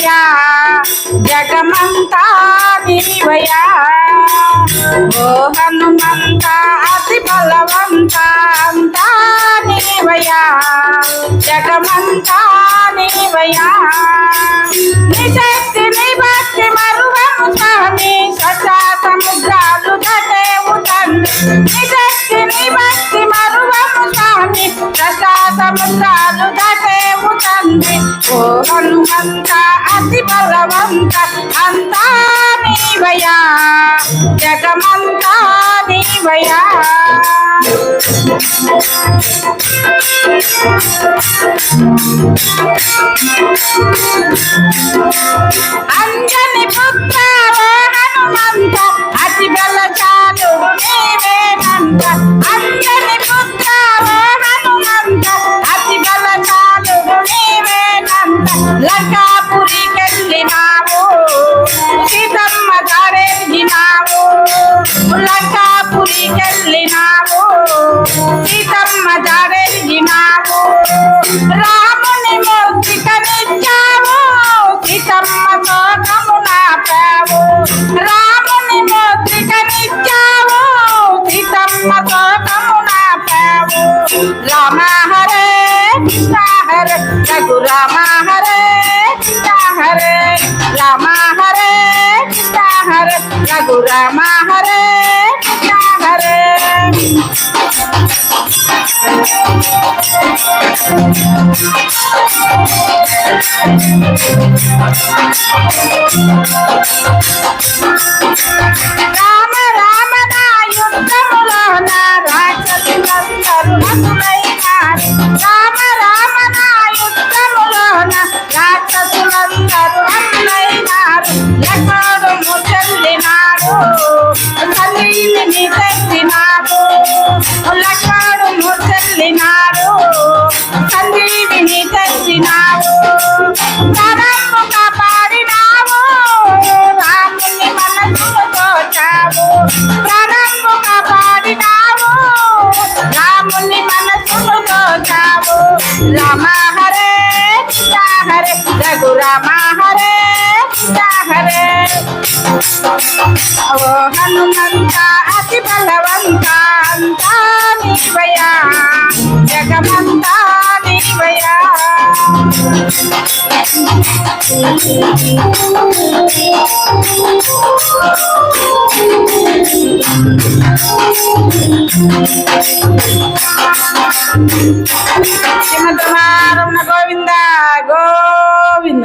నీవయా జగమంతా నీవయా ఓ హనుమంత అతి బలవంత అంతా నీవయా జగమంతా నీవయా నీ శక్తి నీ భక్తి మరువము స్వామి సచా సముద్రాలు దాటేవు తండ్రి నీ శక్తి నీ భక్తి మరువము స్వామి సచా సముద్రాలు దాటేవు తండ్రి ఓ హనుమంత అతి బలవంత అంతా నీవయా జగమంతా నీవయా అంజని పుత్ర హనుమంత అతి బలశాలు నీవేనంత అంజని పుత్ర హనుమంత అతి బలశాలు నీవేనంత లంకాపురికెళ్ళినావు సీతమ్మ దారెళ్ళినావు లంకాపురికెళ్ళినావు సీతమ్మ దారెళ్ళినావు రాముని మోక్షికనిచ్చావు సీతమ్మ శోకము నాపావు రాముని మోక్షికనిచ్చావు సీతమ్మ శోకము నాపావు రామ హరే కృష్ణ హరే రఘురామ హరే కృష్ణ హరే రామ హరే కృష్ణ హరే రఘురామ హరే కృష్ణ హరే రామ రామ నా యుద్ధములోన రాక్షసులందరూ హతులైనారు రామ రామ నా యుద్ధములోన రాక్షసులందరూ హతులైనారు లక్ష్మణుడు చెల్లినాడు తల్లిని తెచ్చినాడు లక్ష్మణుడు చెల్లినాడు తల్లిని తెచ్చినావు తనము కాపాడినావు రాముని మనసును తోచావు తనము కాపాడినావు రాముని మనసును తోచావు రామ హరే కృష్ణ హరే రఘురామ హరే కృష్ణ హరే ఓ హనుమంత అతి బలవంత అంతా నీవయా జగమంతా నీవయా శ్రీమద్ రమణ గోవింద గోవింద